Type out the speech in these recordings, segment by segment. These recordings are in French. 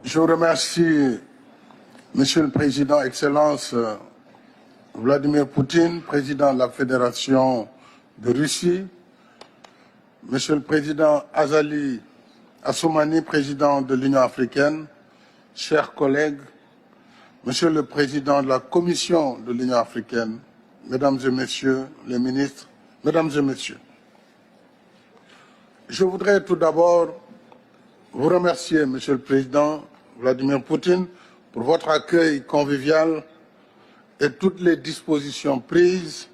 Je vous remercie, Monsieur le Président, Excellence Vladimir Poutine, Président de la Fédération de Russie, Monsieur le Président Azali Assoumani, Président de l'Union africaine, chers collègues, Monsieur le Président de la Commission de l'Union africaine, Mesdames et Messieurs les ministres, Mesdames et Messieurs. Je voudrais tout d'abord vous remercier, Monsieur le Président Vladimir Poutine, pour votre accueil convivial et toutes les dispositions prises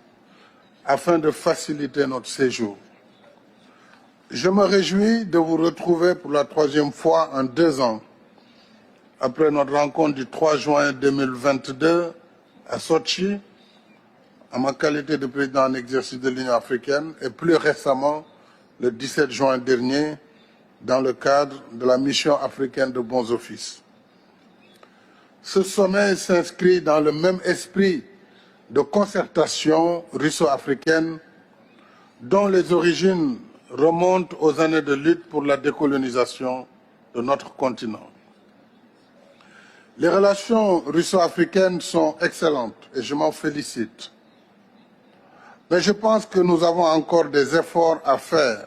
afin de faciliter notre séjour. Je me réjouis de vous retrouver pour la troisième fois en 2 ans, après notre rencontre du 3 juin 2022 à Sochi, en ma qualité de président en exercice de l'Union africaine, et plus récemment, le 17 juin dernier, dans le cadre de la mission africaine de bons offices. Ce sommet s'inscrit dans le même esprit de concertation russo-africaine dont les origines remontent aux années de lutte pour la décolonisation de notre continent. Les relations russo-africaines sont excellentes et je m'en félicite. Mais je pense que nous avons encore des efforts à faire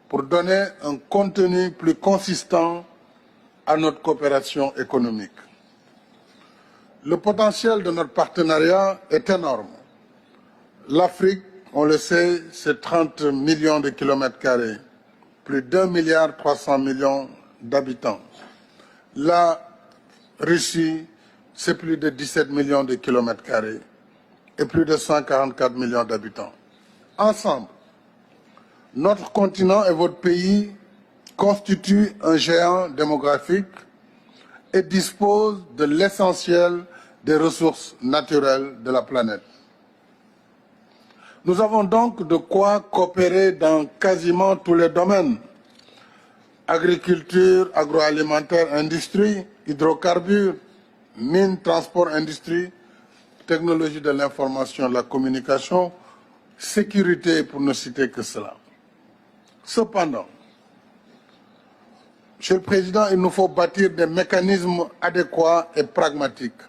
pour donner un contenu plus consistant à notre coopération économique. Le potentiel de notre partenariat est énorme. L'Afrique, on le sait, c'est 30 millions de kilomètres carrés, plus d'1,3 milliard d'habitants. La Russie, c'est plus de 17 millions de kilomètres carrés et plus de 144 millions d'habitants. Ensemble, notre continent et votre pays constituent un géant démographique et disposent de l'essentiel des ressources naturelles de la planète. Nous avons donc de quoi coopérer dans quasiment tous les domaines: agriculture, agroalimentaire, industrie, hydrocarbures, mines, transport, industrie, technologie de l'information et de la communication, sécurité, pour ne citer que cela. Cependant, Monsieur le Président, il nous faut bâtir des mécanismes adéquats et pragmatiques.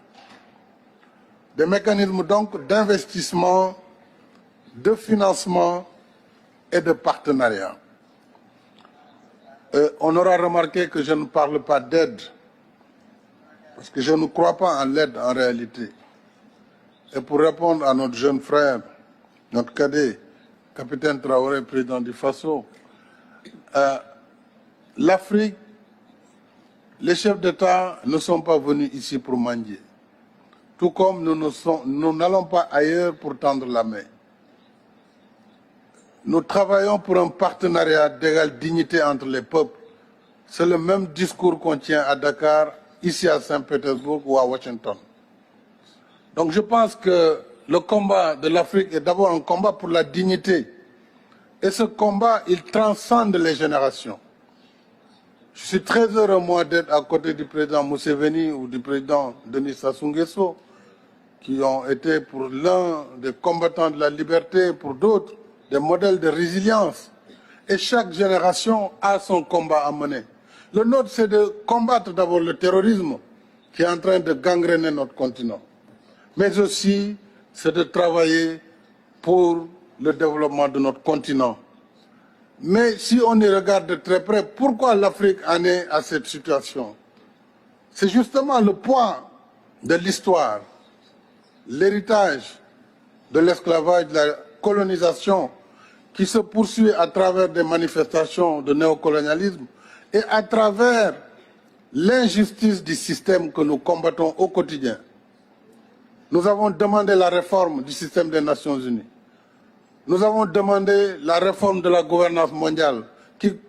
Des mécanismes donc d'investissement, de financement et de partenariat. On aura remarqué que je ne parle pas d'aide, parce que je ne crois pas en l'aide en réalité. Et pour répondre à notre jeune frère, notre cadet, capitaine Traoré, président du Faso, l'Afrique, les chefs d'État ne sont pas venus ici pour mendier. Tout comme nous n'allons pas ailleurs pour tendre la main. Nous travaillons pour un partenariat d'égale dignité entre les peuples. C'est le même discours qu'on tient à Dakar, ici à Saint-Pétersbourg ou à Washington. Donc je pense que le combat de l'Afrique est d'abord un combat pour la dignité. Et ce combat, il transcende les générations. Je suis très heureux, moi, d'être à côté du président Museveni ou du président Denis Sassou Nguesso, qui ont été pour l'un des combattants de la liberté, pour d'autres, des modèles de résilience. Et chaque génération a son combat à mener. Le nôtre, c'est de combattre d'abord le terrorisme qui est en train de gangréner notre continent. Mais aussi, c'est de travailler pour le développement de notre continent. Mais si on y regarde de très près, pourquoi l'Afrique en est à cette situation? C'est justement le poids de l'histoire, l'héritage de l'esclavage, de la colonisation qui se poursuit à travers des manifestations de néocolonialisme et à travers l'injustice du système que nous combattons au quotidien. Nous avons demandé la réforme du système des Nations Unies. Nous avons demandé la réforme de la gouvernance mondiale qui,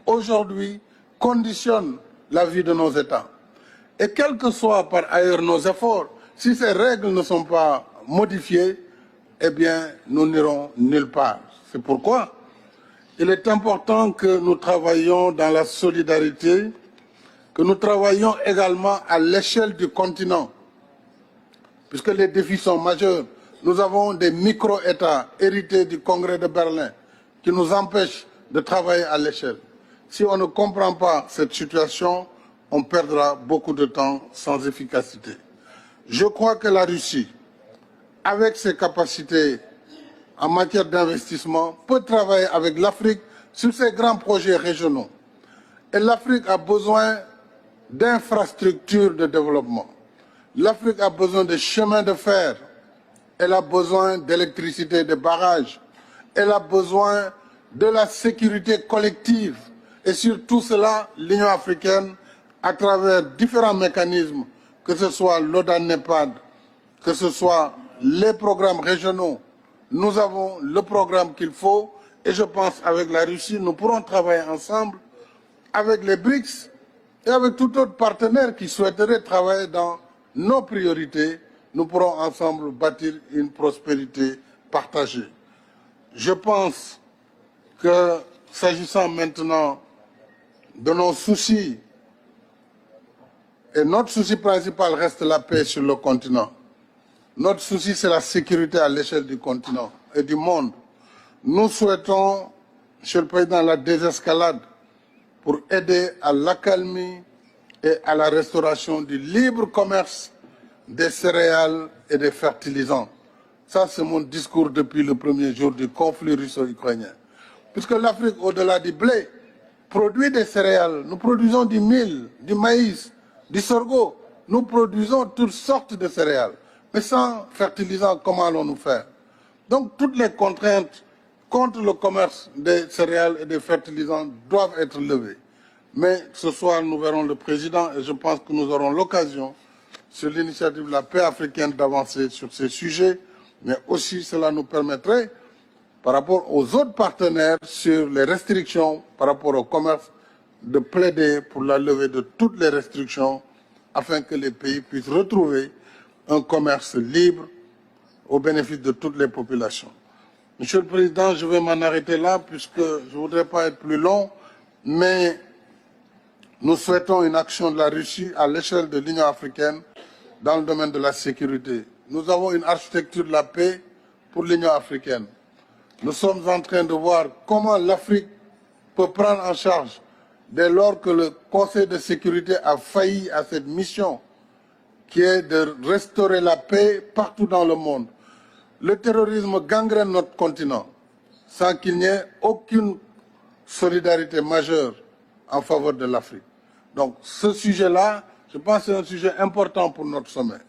aujourd'hui, conditionne la vie de nos États. Et quels que soient par ailleurs nos efforts, si ces règles ne sont pas modifiées, eh bien, nous n'irons nulle part. C'est pourquoi il est important que nous travaillions dans la solidarité, que nous travaillions également à l'échelle du continent, puisque les défis sont majeurs. Nous avons des micro-États hérités du Congrès de Berlin qui nous empêchent de travailler à l'échelle. Si on ne comprend pas cette situation, on perdra beaucoup de temps sans efficacité. Je crois que la Russie, avec ses capacités en matière d'investissement, peut travailler avec l'Afrique sur ces grands projets régionaux. Et l'Afrique a besoin d'infrastructures de développement. L'Afrique a besoin de chemins de fer. Elle a besoin d'électricité, de barrages. Elle a besoin de la sécurité collective. Et sur tout cela, l'Union africaine, à travers différents mécanismes, que ce soit l'ODA-NEPAD, que ce soit les programmes régionaux, nous avons le programme qu'il faut et je pense qu'avec la Russie, nous pourrons travailler ensemble avec les BRICS et avec tout autre partenaire qui souhaiterait travailler dans nos priorités. Nous pourrons ensemble bâtir une prospérité partagée. Je pense que s'agissant maintenant de nos soucis, et notre souci principal reste la paix sur le continent. Notre souci, c'est la sécurité à l'échelle du continent et du monde. Nous souhaitons, Monsieur le Président, la désescalade pour aider à l'accalmie et à la restauration du libre commerce des céréales et des fertilisants. Ça, c'est mon discours depuis le premier jour du conflit russo-ukrainien. Puisque l'Afrique, au-delà du blé, produit des céréales. Nous produisons du mil, du maïs, du sorgho. Nous produisons toutes sortes de céréales. Mais sans fertilisants, comment allons-nous faire? Donc toutes les contraintes contre le commerce des céréales et des fertilisants doivent être levées. Mais ce soir, nous verrons le président et je pense que nous aurons l'occasion, sur l'initiative de la paix africaine, d'avancer sur ces sujets. Mais aussi, cela nous permettrait, par rapport aux autres partenaires, sur les restrictions par rapport au commerce, de plaider pour la levée de toutes les restrictions afin que les pays puissent retrouver un commerce libre au bénéfice de toutes les populations. Monsieur le Président, je vais m'en arrêter là puisque je ne voudrais pas être plus long, mais nous souhaitons une action de la Russie à l'échelle de l'Union africaine dans le domaine de la sécurité. Nous avons une architecture de la paix pour l'Union africaine. Nous sommes en train de voir comment l'Afrique peut prendre en charge dès lors que le Conseil de sécurité a failli à cette mission qui est de restaurer la paix partout dans le monde. Le terrorisme gangrène notre continent sans qu'il n'y ait aucune solidarité majeure en faveur de l'Afrique. Donc ce sujet-là, je pense que c'est un sujet important pour notre sommet.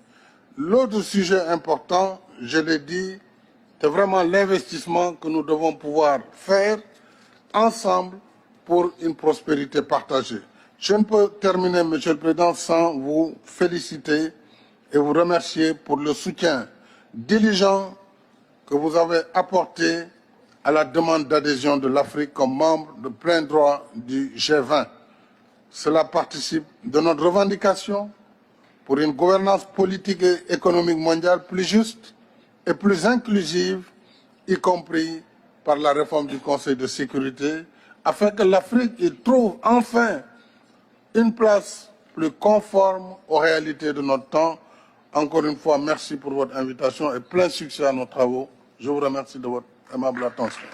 L'autre sujet important, je l'ai dit, c'est vraiment l'investissement que nous devons pouvoir faire ensemble pour une prospérité partagée. Je ne peux terminer, Monsieur le Président, sans vous féliciter et vous remercier pour le soutien diligent que vous avez apporté à la demande d'adhésion de l'Afrique comme membre de plein droit du G20. Cela participe de notre revendication pour une gouvernance politique et économique mondiale plus juste et plus inclusive, y compris par la réforme du Conseil de sécurité, afin que l'Afrique y trouve enfin une place plus conforme aux réalités de notre temps. Encore une fois, merci pour votre invitation et plein succès à nos travaux. Je vous remercie de votre aimable attention.